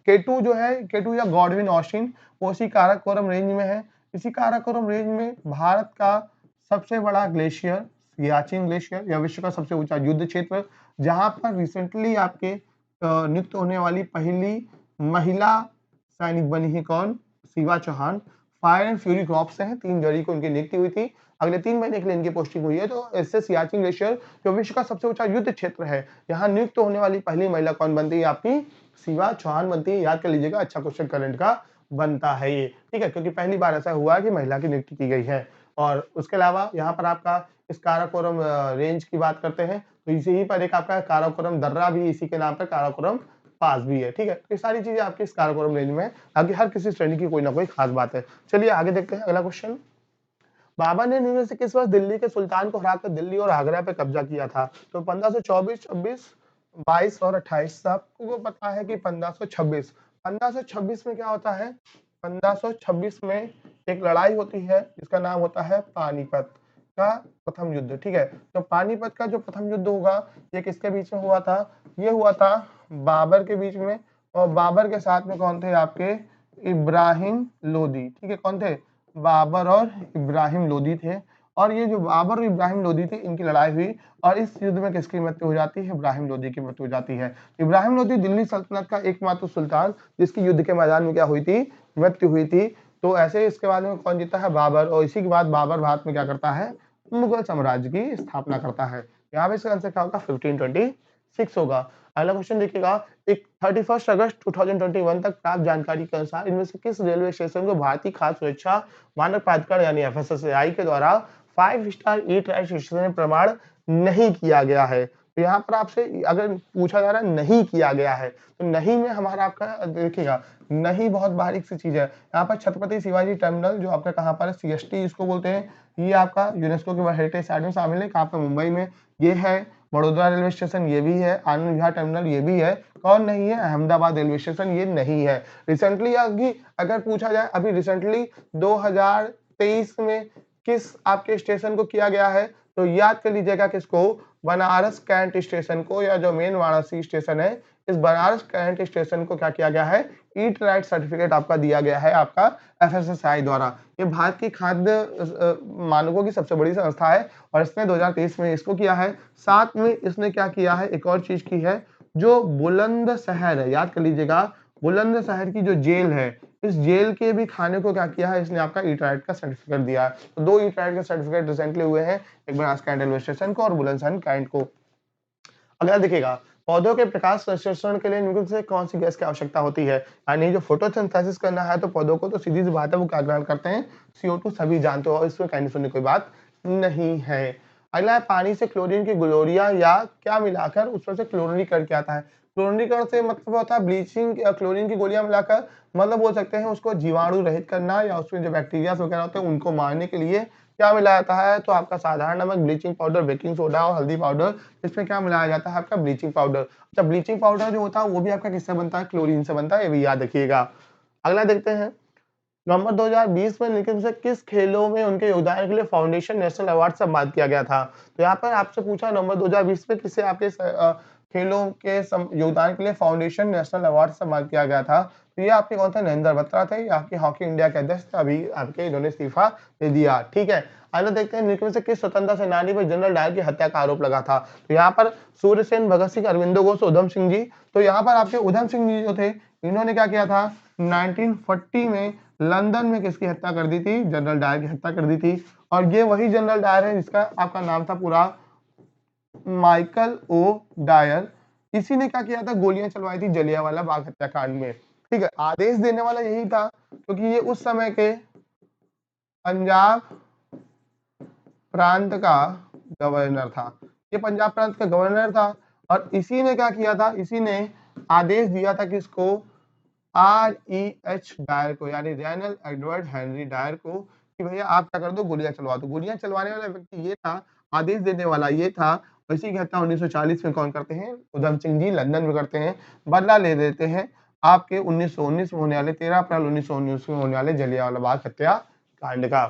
केटू जो है, केटू या गॉडविन ऑस्टिन, वो इसी काराकोरम रेंज में है। इसी काराकोरम रेंज में भारत का सबसे बड़ा ग्लेशियर सियाचिन ग्लेशियर या विश्व का सबसे ऊंचा युद्ध क्षेत्र, जहां पर रिसेंटली आपके नियुक्त होने वाली पहली महिला सैनिक बनी है कौन, Shiva Chauhan. Fire and fury corps से हैं, 3 जनवरी को उनकी नियुक्ति हुई थी, अगले 3 महीने के लिए इनकी पोस्टिंग हुई है। तो इससे सियाचिन ग्लेशियर जो विश्व का सबसे ऊंचा युद्ध क्षेत्र है, यहाँ नियुक्त होने वाली पहली महिला कौन बनती है, आपकी शिवा चौहान बनती है। याद कर लीजिएगा, अच्छा क्वेश्चन करंट का बनता है ये, ठीक है, क्योंकि पहली बार ऐसा हुआ कि महिला की नियुक्ति की गई है। और उसके अलावा यहाँ पर आपका इस काराकोरम रेंज की बात करते हैं तो इसी पर एक आपका काराकोरम दर्रा भी इसी के नाम पर काराकोरम पास भी है, ठीक है। ये सारी चीजें आपकी इस काराकोरम रेंज में है, आगे हर किसी श्रेणी की कोई ना कोई खास बात है। चलिए आगे देखते हैं अगला क्वेश्चन। बाबर ने निम्न से किस वर्ष दिल्ली के सुल्तान को हराकर दिल्ली और आगरा पे कब्जा किया था? तो 1524, 26, 22 और 28। सबको पता है कि 1526, 1526 में क्या होता है, 1526 में एक लड़ाई होती है जिसका नाम होता है पानीपत का प्रथम युद्ध, ठीक है। तो पानीपत का जो प्रथम युद्ध होगा ये किसके बीच में हुआ था, ये हुआ था बाबर के बीच में, और बाबर के साथ में कौन थे, आपके इब्राहिम लोदी, ठीक है। कौन थे, बाबर और इब्राहिम लोदी थे। और ये जो बाबर और इब्राहिम लोदी थे, इनकी लड़ाई हुई और इस युद्ध में किसकी मृत्यु हो जाती है, इब्राहिम लोदी की मृत्यु हो जाती है। इब्राहिम लोदी दिल्ली सल्तनत का एकमात्र सुल्तान जिसकी युद्ध के मैदान में क्या हुई थी, मृत्यु हुई थी। तो ऐसे इसके बाद में कौन जीता है, बाबर, और इसी के बाद बाबर भारत में क्या करता है, मुगल साम्राज्य की स्थापना करता है। यहाँ पे इसका आंसर क्या होगा, 1526 होगा। अगला क्वेश्चन देखिएगा, एक 31 अगस्त 2021 तक प्राप्त जानकारी के अनुसार इनमें से किस रेलवे स्टेशन को भारतीय खाद्य सुरक्षा मानक प्राधिकरण यानी FSSAI के द्वारा 5 स्टार ईट राइट स्टेशन प्रमाण नहीं किया गया है? तो यहाँ पर आपसे अगर पूछा जा रहा है नहीं किया गया है, तो नहीं में हमारा आपका देखिएगा, नहीं बहुत बारीक सी चीज है। यहाँ पर छत्रपति शिवाजी टर्मिनल जो आपका कहाँ पर है, CST इसको बोलते हैं, ये आपका यूनेस्को के हेरिटेज साइट में शामिल है, कहाँ पे, मुंबई में। ये है बड़ोदरा रेलवे स्टेशन, ये भी है। आनंद विहार टर्मिनल, ये भी है। कौन नहीं है, अहमदाबाद रेलवे स्टेशन, ये नहीं है। रिसेंटली अगर पूछा जाए, अभी रिसेंटली 2023 में किस आपके स्टेशन को किया गया है, तो याद कर लीजिएगा किसको, बनारस कैंट स्टेशन को, या जो मेन वाराणसी स्टेशन है, इस बनारस कैंट स्टेशन को क्या किया गया है, ईट राइट सर्टिफिकेट आपका दिया गया है आपका FSSAI द्वारा। ये भारत की खाद्य मानकों की सबसे बड़ी संस्था है और इसने 2023 में इसको किया है। साथ में इसने क्या किया है, एक और चीज की है, जो बुलंदशहर है, याद कर लीजिएगा, बुलंदशहर की जो जेल है, इस जेल के भी खाने को क्या किया है, इसने आपका ईट राइट का सर्टिफिकेट दिया है। तो 2 ईट राइट के सर्टिफिकेट रिसेंटली हुए हैं, एक बनारस कैंट रेलवे स्टेशन को और बुलंदशहर कैंट को। अगला देखिएगा, पौधों के प्रकाश संश्लेषण के लिए निम्नलिखित से कौन सी गैस की आवश्यकता होती है? यानी जो फोटोसिंथेसिस करना है तो पौधों को, तो सीधी सी बात है, वो क्या ग्रहण करते हैं, CO2, सभी जानते हो, इसमें कहने सुनने कोई बात नहीं है। अगला है, पानी से क्लोरीन की ग्लोरिया या क्या मिलाकर उसमें से क्लोरीनीकरण क्या आता है? क्लोरीनीकरण से मतलब होता है ब्लीचिंग, क्लोरीन की गोलियां मिलाकर, मतलब बोल सकते हैं उसको जीवाणु रहित करना, या उसमें जो बैक्टीरिया वगैरह होते हैं उनको मारने के लिए क्या मिलाया जाता है, तो आपका साधारण नमक, ब्लीचिंग पाउडर, बेकिंग सोडा और हल्दी पाउडर, इसमें क्या मिलाया जाता है, आपका ब्लीचिंग पाउडर। अच्छा, ब्लीचिंग पाउडर जो होता है वो भी आपका किससे बनता है, क्लोरीन से बनता है, ये भी याद रखिएगा। अगला देखते हैं, नवंबर 2020 में निखिल से किस खेलों में उनके योगदान के लिए फाउंडेशन नेशनल अवार्ड से सम्मानित किया गया था? तो यहाँ पर आपसे पूछा नवंबर 2020 में किसे आपके खेलों के योगदान के लिए फाउंडेशन नेशनल अवार्ड से सम्मानित किया गया था? तो ये आपके कौन था, नरेंद्र बत्रा थे, ये आपके हॉकी इंडिया के अध्यक्ष थे, अभी आपके इन्होंने इस्तीफा दे दिया, ठीक है। अगला देखते हैं, निखिल से किस स्वतंत्रता सेनानी पर जनरल डायर की हत्या का आरोप लगा था? तो यहाँ पर सूर्यसेन, भगत सिंह, अरविंदो घोष, उधम सिंह जी। तो यहाँ पर आपके उधम सिंह जी जो थे, इन्होंने क्या किया था, 1940 में लंदन में किसकी हत्या कर दी थी, जनरल डायर की हत्या कर दी थी। और ये वही जनरल डायर है जिसका आपका नाम था पूरा माइकल ओ डायर। इसी ने क्या किया था, गोलियां चलवाई थी जलियांवाला बाग हत्याकांड में, ठीक है। आदेश देने वाला यही था क्योंकि ये उस समय के पंजाब प्रांत का गवर्नर था। ये पंजाब प्रांत का गवर्नर था और इसी ने क्या किया था, इसी ने आदेश दिया था किसको, REH डायर को, यानी रेनल एडवर्ड हेनरी डायर को, कि भैया आप क्या कर दो, गोलियां चलवा दो। गोलियां चलवाने वाला व्यक्ति ये था, आदेश देने वाला ये था। इसी की हत्या 1940 में कौन करते हैं, उधम सिंह जी लंदन में करते हैं। बदला ले लेते हैं आपके 1919 में होने वाले 13 अप्रैल 1919 में होने वाले जलियांवाला बाग हत्याकांड का।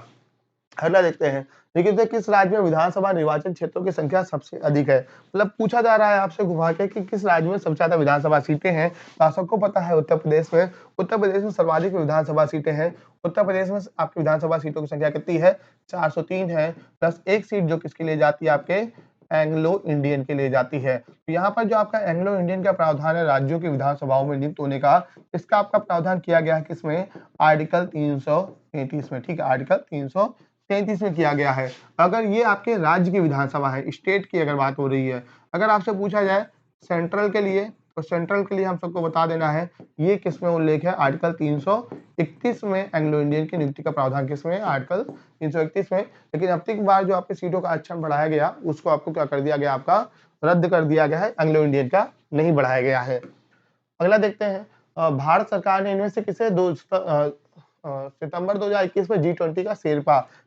अगला देखते हैं, देखिए तो किस राज्य में विधानसभा निर्वाचन क्षेत्रों की संख्या सबसे अधिक है। मतलब पूछा जा रहा है आपसे घुमा के कि किस राज्य में सबसे ज्यादा विधानसभा सीटें हैं, तो आप सबको पता है उत्तर प्रदेश में। उत्तर प्रदेश में सर्वाधिक विधानसभा सीटें हैं। उत्तर प्रदेश में आपकी विधानसभा सीटों की संख्या कितनी है, 403 है, प्लस एक सीट जो किसके लिए जाती है, आपके एंग्लो इंडियन के लिए जाती है। तो यहाँ पर जो आपका एंग्लो इंडियन का प्रावधान है राज्यों की विधानसभाओं में नियुक्त होने का, इसका आपका प्रावधान किया गया है किसमें, आर्टिकल 333 में। ठीक है, आर्टिकल 333 में किया गया है। अगर ये आपके राज्य की विधानसभा है, स्टेट की अगर बात हो रही है। अगर आपसे पूछा जाए सेंट्रल के लिए, तो सेंट्रल के लिए हम सबको बता देना है ये किसमें उल्लेख है, आर्टिकल 331 में एंग्लो इंडियन की नियुक्ति का प्रावधान किसमें है, आर्टिकल 331 में। लेकिन अब तक बार जो आपके सीटों का आरक्षण बढ़ाया गया, उसको आपको क्या कर दिया गया, आपका रद्द कर दिया गया है, एंग्लो इंडियन का नहीं बढ़ाया गया है। अगला देखते हैं, भारत सरकार ने इनमें से किसे सितंबर 2021 में G20 का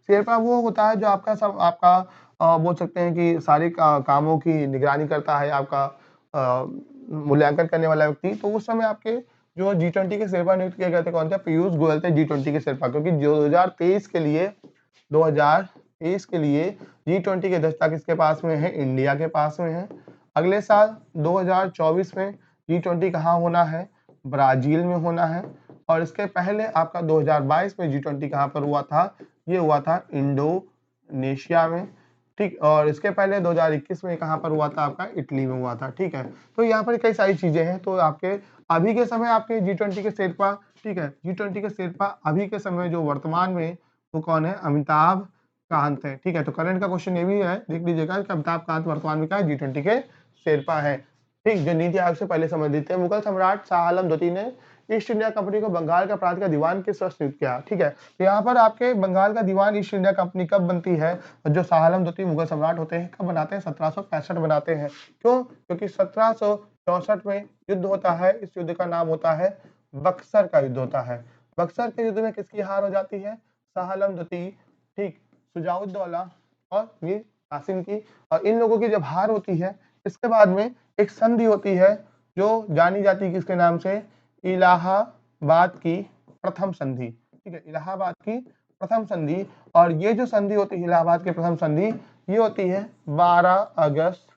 शेरपा वो होता है जो आपका सब आपका बोल सकते हैं कि सारे कामों की निगरानी करता है, आपका मूल्यांकन करने वाला व्यक्ति। तो उस समय आपके जो G20 के शेरपा नियुक्त किए गए थे कौन थे, पीयूष गोयल थे G20 के शेरपा, क्योंकि 2023 के लिए G20 की अध्यक्षता किसके पास में है, इंडिया के पास में है। अगले साल 2024 में G20 कहाँ होना है, ब्राजील में होना है। और इसके पहले आपका 2022 में G20 कहाँ पर हुआ था, ये हुआ था इंडोनेशिया में। ठीक, और इसके पहले 2021 में कहाँ पर हुआ था, आपका इटली में हुआ था। ठीक है, तो यहाँ पर कई सारी चीजें हैं। तो आपके अभी के समय आपके G20 के शेरपा, ठीक है, G20 के शेरपा अभी के समय जो वर्तमान में वो कौन है, अमिताभ कांत है। ठीक है, तो करंट का क्वेश्चन ये भी है, देख लीजिएगा कि अमिताभ कांत वर्तमान में क्या है, G20 के शेरपा है। ठीक, जो नीति आयोग से पहले संबंधित है। मुगल सम्राट शाह आलम द्वितीय ने ईस्ट इंडिया कंपनी को बंगाल का प्रांत का दीवान किस वर्ष नियुक्त किया। ठीक है, तो यहाँ पर आपके बंगाल का दीवान ईस्ट इंडिया कंपनी कब बनती है, जो शाह आलम द्वितीय मुगल सम्राट होते हैं कब बनाते हैं, 1765 बनाते हैं। क्यों, क्योंकि 1764 में युद्ध होता है, इस युद्ध का नाम होता है बक्सर का युद्ध होता है। बक्सर के युद्ध में किसकी हार हो जाती है, शाह आलम द्वितीय, ठीक, शुजाउद्दौला और मीर कासिम की। और इन लोगों की जब हार होती है, इसके बाद में एक संधि होती है जो जानी जाती है किसके नाम से, इलाहाबाद की प्रथम संधि। ठीक है, इलाहाबाद की प्रथम संधि। और ये जो संधि होती है इलाहाबाद की प्रथम संधि, ये होती है 12 अगस्त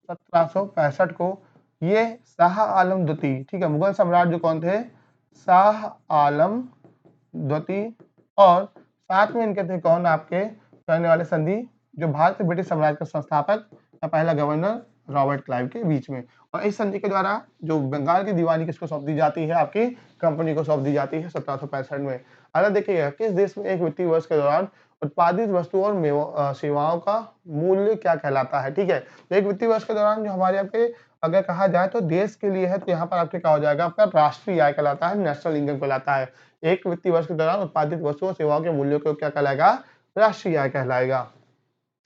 1765 को। ये शाह आलम द्वितीय, ठीक है, मुगल सम्राट जो कौन थे, शाह आलम द्वितीय, और साथ में इनके थे कौन, आपके करने वाले संधि जो भारत ब्रिटिश साम्राज्य का संस्थापक या पहला गवर्नर रॉबर्ट क्लाइव के बीच में। और इस संधि के द्वारा जो बंगाल की दीवानी किसको सौंप दी जाती है, आपकी कंपनी को सौंप दी जाती है 1765 में। अगर देखिएगा किस देश में एक वित्तीय वर्ष के दौरान उत्पादित वस्तुओं और सेवाओं का मूल्य क्या कहलाता है। ठीक है, तो एक वित्तीय वर्ष के दौरान जो हमारे आपके अगर कहा जाए तो देश के लिए है, तो यहाँ पर आपके क्या हो जाएगा, आपका राष्ट्रीय आय कहलाता है, नेशनल इनकम कहलाता है। एक वित्तीय वर्ष के दौरान उत्पादित वस्तुओं सेवाओं के मूल्यों को क्या कहलाएगा, राष्ट्रीय आय कहलाएगा।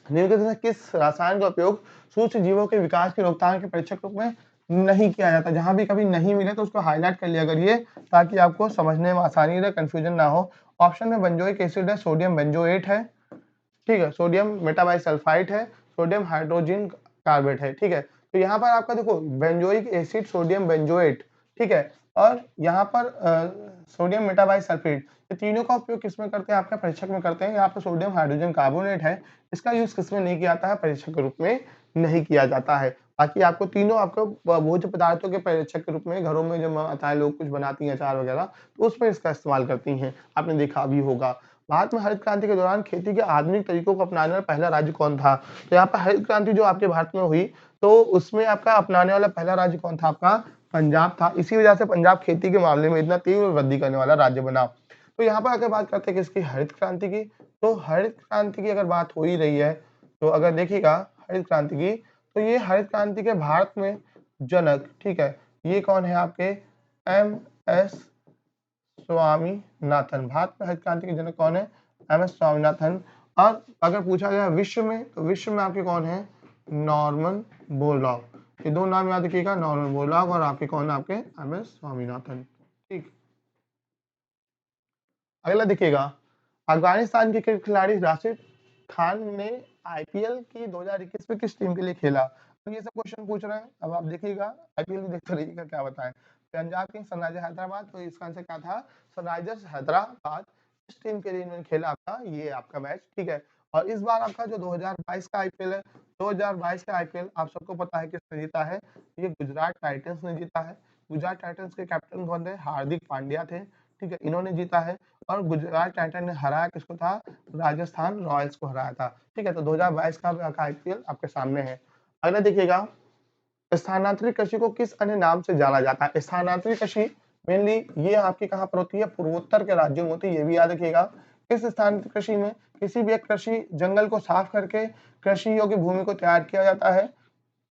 निम्नलिखित में किस रसायन का उपयोग सूक्ष्म जीवों के विकास की रोकथाम के परीक्षक रूप में नहीं किया जाता। जहां भी कभी नहीं मिले तो उसको हाईलाइट कर लिया करिए ताकि आपको समझने में आसानी रहे, कंफ्यूजन ना हो। ऑप्शन में बेंजोइक एसिड है, सोडियम बेंजोएट है, ठीक है, सोडियम मेटाबाइसल्फाइड है, सोडियम हाइड्रोजन कार्बेट है। ठीक है, तो यहाँ पर आपका देखो बेंजोइक एसिड, सोडियम बेंजोएट, ठीक है, और यहाँ पर सोडियम मेटाबाइसल्फेट, ये तीनों का उपयोग किसमें करते हैं, आपका परीक्षक में करते हैं। यहाँ पर सोडियम हाइड्रोजन कार्बोनेट है, इसका यूज किसमें नहीं किया जाता है, परीक्षक के रूप में नहीं किया जाता है। बाकी आपको तीनों आपको भोज्य पदार्थों के परीक्षक के रूप में घरों में जब माताएं लोग कुछ बनाती हैं अचार वगैरह, तो उसमें इसका इस्तेमाल करती हैं, आपने देखा भी होगा। भारत में हरित क्रांति के दौरान खेती के आधुनिक तरीकों को अपनाने वाला पहला राज्य कौन था। तो यहाँ पर हरित क्रांति जो आपके भारत में हुई, तो उसमें आपका अपनाने वाला पहला राज्य कौन था, आपका पंजाब था। इसी वजह से पंजाब खेती के मामले में इतना तीव्र वृद्धि करने वाला राज्य बना। तो यहाँ पर अगर बात करते हैं किसकी, हरित क्रांति की, तो हरित क्रांति की अगर बात हो ही रही है, तो अगर देखिएगा हरित क्रांति की, तो ये हरित क्रांति के भारत में जनक, ठीक है, ये कौन है आपके, MS स्वामीनाथन। भारत में हरित क्रांति के जनक कौन है, MS स्वामीनाथन। और अगर पूछा जाए विश्व में, तो विश्व में आपके कौन है, नॉर्मन बोरलॉग, ये दो नाम याद रखिएगा, नॉर्मन बोरलॉग और आपके कौन, आपके एम एस स्वामीनाथन। ठीक, अगला देखिएगा, अफगानिस्तान के क्रिकेट खिलाड़ी राशिद खान ने आईपीएल की 2021 में किस टीम के लिए खेला। अब ये सब क्वेश्चन पूछ रहे हैं, अब आप देखिएगा आईपीएल भी देखते रहिएगा क्या बताएं। पंजाब किंग्स, सनराइजर्स हैदराबाद, तो इसका आंसर क्या था, सनराइजर्स हैदराबाद। इस टीम के लिए इन्होंने खेला आपका ये आपका मैच, ठीक है। और इस बार आपका जो 2022 का आईपीएल है, 2022 का आईपीएल आप सबको पता है किसने जीता है, ये गुजरात टाइटंस ने जीता है। गुजरात टाइटंस के कैप्टन कौन थे, हार्दिक पांड्या थे, ठीक है, इन्होंने जीता है। और गुजरात टाइटन ने हराया किसको था, राजस्थान रॉयल्स को हराया था, ठीक है। तो 2022 का आईपीएल आपके सामने है। अगला देखिएगा, स्थानांतरित कृषि को किस अन्य नाम से जाना जाता है। स्थानांतरित कृषि मेनली ये आपकी कहाँ पर होती है, पूर्वोत्तर के राज्यों में होती है, ये भी याद रखिएगा। इस स्थानांतरित कृषि में किसी भी एक कृषि जंगल को साफ करके कृषि योग्य भूमि को तैयार किया जाता है।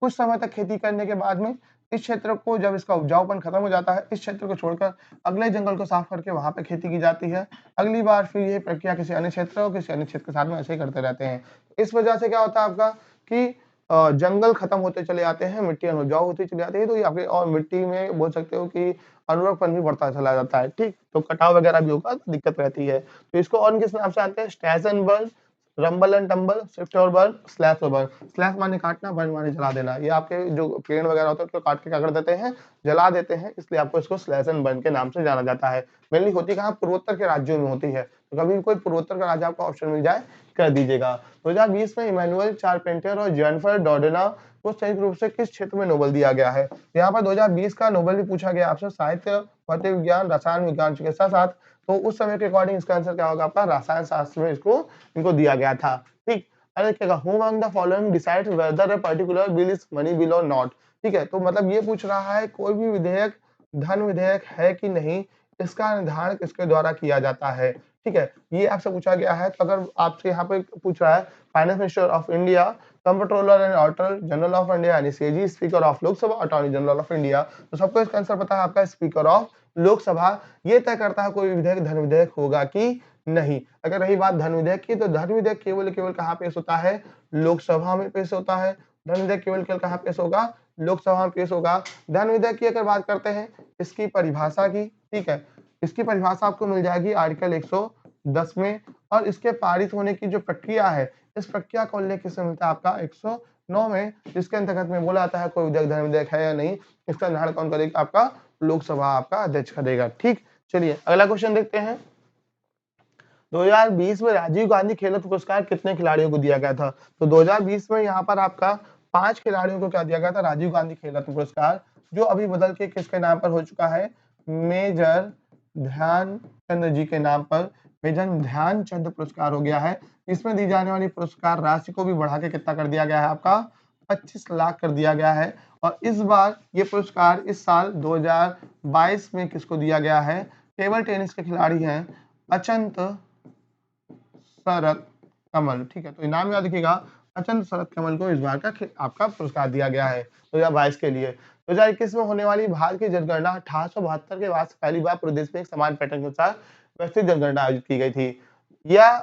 कुछ समय तक खेती करने के बाद में इस क्षेत्र को, जब इसका उपजाऊपन खत्म हो जाता है, इस क्षेत्र को छोड़कर अगले जंगल को साफ करके वहां पे खेती की जाती है। अगली बार फिर ये प्रक्रिया किसी अन्य क्षेत्र और किसी अन्य क्षेत्र के साथ में ऐसे ही करते रहते हैं। इस वजह से क्या होता है आपका कि जंगल खत्म होते चले जाते हैं, मिट्टी उपजाऊ होती चली जाती है, तो ये आपके और मिट्टी में बोल सकते हो कि अनुर्वरकपन भी बढ़ता चला जाता है, ठीक। तो कटाव वगैरह भी होगा तो दिक्कत रहती है। तो इसको और किस नाम से जानते हैं, स्टैजनबर्ग, रंबल एंड टंबल, शिफ्ट और बर्न, स्लैश और बर्न। स्लैश माने काटना, बर्न माने जला देना। ये आपके जो पेड़ वगैरह होते हैं उसको काट के क्या कर देते हैं, जला देते हैं, इसलिए आपको इसको स्लैश एंड बर्न के नाम से जाना जाता है। मेनली होती कहाँ, पूर्वोत्तर के राज्यों में होती है। तो कभी भी कोई पूर्वोत्तर का राज्य आपको ऑप्शन मिल जाए कर दीजिएगा। 2020 में इमैनुअल चारपेंटर और जेनिफर डॉर्डेना को संयुक्त रूप से किस क्षेत्र में नोबेल दिया गया है। यहाँ पर 2020 का नोबेल भी पूछा गया आपसे, साहित्य, भौतिक विज्ञान, रसायन विज्ञान के साथ साथ। तो उस समय के अकॉर्डिंग इसका आंसर क्या होगा आपका, रसायन शास्त्र में इसको इनको दिया गया था, ठीक। अरे देखिएगा, who among the following decides whether a particular bill is money bill और नॉट, ठीक है। तो मतलब ये पूछ रहा है कोई भी विधेयक धन विधेयक है कि नहीं, इसका निर्धारण किसके द्वारा किया जाता है, ठीक है। ये आपसे पूछा गया है। तो अगर आपसे यहाँ पे पूछ रहा है finance minister of India, controller and auditor general of India यानी CAG, speaker of Lok Sabha, attorney general of India, तो सबको इसका आंसर पता है आपका, स्पीकर ऑफ लोकसभा। ये तय करता है कोई विधेयक धन विधेयक होगा कि नहीं। अगर रही बात धन विधेयक की, तो धन विधेयक केवल केवल कहाँ पेश होता है, लोकसभा में पेश होता है। धन विधेयक केवल केवल कहाँ पेश होगा, लोकसभा में पेश होगा। धन विधेयक की अगर बात करते हैं इसकी परिभाषा की, ठीक है, इसकी परिभाषा आपको मिल जाएगी आर्टिकल 110 में। और इसके पारित होने की जो प्रक्रिया है, इस प्रक्रिया का उल्लेख किसमें मिलता है आपका 109 में, जिसके अंतर्गत में बोला जाता है कोई विधेयक धन विधेयक है या नहीं, इसका निर्धारण कौन करेगा, आपका लोकसभा आपका अध्यक्ष करेगा, ठीक। चलिए अगला क्वेश्चन देखते हैं। 2020 में राजीव गांधी खेल रत्न पुरस्कार कितने खिलाड़ियों को दिया गया था। तो 2020 में यहाँ पर आपका 5 खिलाड़ियों को क्या दिया गया था, राजीव गांधी खेल रत्न पुरस्कार, जो अभी बदल के किसके नाम पर हो चुका है, मेजर ध्यानचंद जी के नाम पर मेजर ध्यानचंद पुरस्कार हो गया है। इसमें दी जाने वाली पुरस्कार राशि को भी बढ़ा के कितना कर दिया गया है आपका, 25 लाख कर दिया गया है। और इस बार ये पुरस्कार इस साल 2022 में किसको दिया गया है, टेबल टेनिस के खिलाड़ी हैं अचंत शरत कमल, ठीक है। तो इनाम याद रखिएगा, अचंत शरत कमल को इस बार का आपका पुरस्कार दिया गया है 2022 के लिए। 2021 में होने वाली भारत की जनगणना 1872 के बाद पहली बार प्रदेश में एक समान पैटर्न के अनुसार व्यवस्थित जनगणना आयोजित की गई थी। यह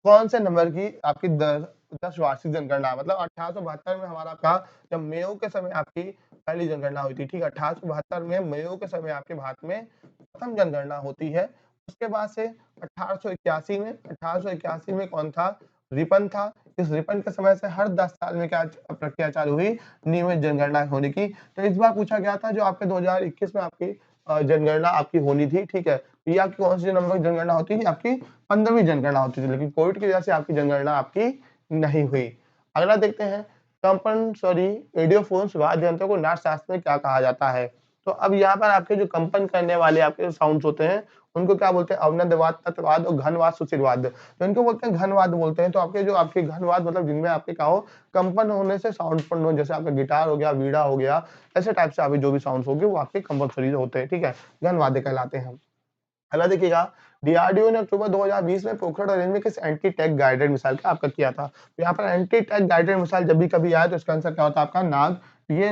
कौन से नंबर की आपकी 10 वार्षिक जनगणना, मतलब 1872 में हमारा का जब मेयो के समय आपकी पहली जनगणना हुई थी, ठीक है। 1872 में मेयो के समय आपके भारत में प्रथम जनगणना होती है। उसके बाद से 1881 में कौन था, रिपन था। इस रिपन के समय से हर 10 साल में क्या प्रक्रिया चालू हुई, नियमित जनगणना होने की। तो इस बार पूछा गया था जो आपके 2021 में आपकी जनगणना आपकी होनी थी, ठीक है। ये आपकी कौन सी नंबर की जनगणना होती थी, आपकी 15वीं जनगणना होती थी, लेकिन कोविड की वजह से आपकी जनगणना आपकी नहीं हुई। अगला देखते हैं, कंपल्सरी रेडियोफोन्स वाद्य यंत्रों को नाट्य शास्त्र में क्या कहा जाता है। तो अब यहाँ पर आपके जो कंपन करने वाले आपके साउंड्स होते हैं उनको क्या बोलते हैं, अवनदवाद, तत्वाद और घनवाद, सुशीलवाद। तो इनको बोलते हैं घनवाद बोलते हैं। तो आपके जो आपके घनवाद मतलब जिनमें आपके क्या हो, कंपन होने से साउंड उत्पन्न हो, जैसे आपका गिटार हो गया, वीणा हो गया, ऐसे टाइप से आपके जो भी साउंड्स होंगे वो आपके कंपल्सरी होते हैं, ठीक है, घनवाद्य कहलाते हैं। अगला देखिएगा, डीआरडीओ ने अक्टूबर 2020 में पोखरण रेंज में किस एंटी टैंक गाइडेड मिसाइल का आपका किया था। तो यहाँ पर एंटी टैंक गाइडेड मिसाइल जब भी कभी आए तो इसका आंसर क्या होता है आपका, नाग। ये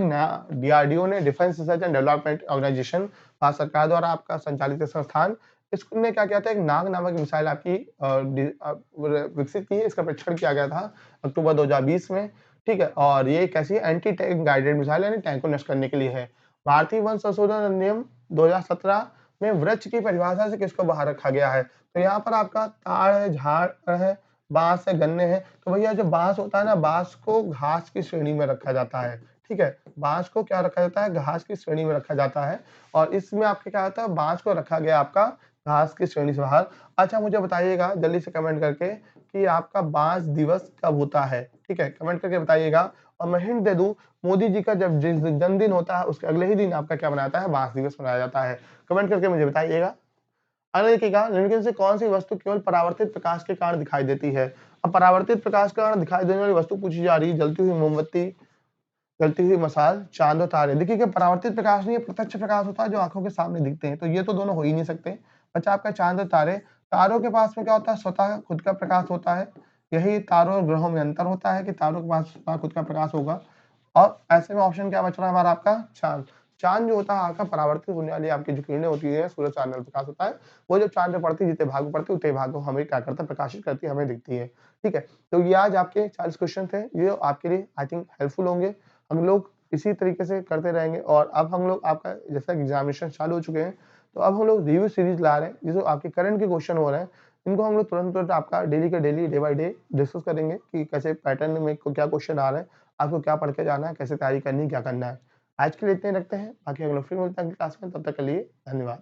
डीआरडीओ ने defence research and development organisation, Bharat सरकार द्वारा आपका संचालित संस्थान, इसने क्या किया था, एक नाग नामक मिसाइल आपकी विकसित की है। इसका परीक्षण किया गया था अक्टूबर 2020 में। ठीक है, और ये कैसी है, एंटी टैंक गाइडेड मिसाइल यानी टैंक को नष्ट करने के लिए है। भारतीय वन संशोधन अधिनियम 2017 में वृक्ष की परिभाषा से किसको बाहर रखा गया है? तो यहाँ पर आपका ताड़ है, झाड़ है, बाँस है, गन्ने हैं। तो भैया जो बाँस होता है ना, बाँस को घास की श्रेणी में रखा जाता है, ठीक है? बाँस को क्या रखा जाता है? घास की श्रेणी में रखा जाता है और इसमें आपके क्या होता है, बाँस को रखा गया आपका घास की श्रेणी से बाहर। अच्छा मुझे बताइएगा जल्दी से कमेंट करके कि आपका बाँस दिवस कब होता है? ठीक है, कमेंट करके बताइएगा। और मैं हिंट दे दूँ, मोदी जी का जब जिस दिन जन्मदिन होता है, उसके अगले ही दिन आपका क्या मनाया जाता है? बाँस दिवस मनाया जाता है। कमेंट करके मुझे बताइएगा। अगला देखिएगा, निम्नलिखित में से कौन-सी वस्तु केवल परावर्तित प्रकाश के कारण दिखाई देती है? अब परावर्तित प्रकाश के कारण दिखाई देने वाली वस्तु पूछी जा रही है, जलती हुई मोमबत्ती, जलती हुई मशाल, चाँद और तारे। देखिए कि परावर्तित प्रकाश नहीं, ये प्रत्यक्ष प्रकाश होता है जो आँखों के सामने दिखते हैं, तो ये तो दोनों हो ही नहीं सकते। बचा आपका चाँद और तारे। तारों के पास में क्या होता है? स्वतः खुद का प्रकाश होता है। यही तारों और ग्रहों में अंतर होता है कि तारों के पास स्वतः खुद का प्रकाश होगा। और ऐसे में ऑप्शन क्या बच रहा है हमारा आपका? चाँद। चाँद जो होता है आपका परावर्तित होने वाली आपकी जो किरणें होती है, सूरज चाँद वाला प्रकाश होता है, वो जब चाँद पे पड़ती है, जितने भाग में पड़ती है, उतने भाग को हमें क्या करता है? प्रकाशित करती है, हमें दिखती है। ठीक है? तो ये आज आपके 40 क्वेश्चन थे, ये आपके लिए आई थिंक हेल्पफुल होंगे। हम लोग इसी तरीके से करते रहेंगे और अब हम लोग आपका जैसा एग्ज़ामिनेशन चालू हो चुके हैं, तो अब हम लोग रिव्यू सीरीज़ ला रहे हैं, ये जो आपके करंट के क्वेश्चन हो रहे हैं, इनको हम लोग तुरंत-तुरंत आपका डेली के daily, day by day discuss करेंगे कि कैसे पैटर्न में क्या क्वेश्चन आ रहे हैं, आपको क्या पढ़ के जाना है, कैसे तैयारी करनी है, क्या करना है। आज के लिए इतने ही रखते हैं, बाकी हम लोग फिर मिलते हैं अगली क्लास में, तब तक के लिए धन्यवाद।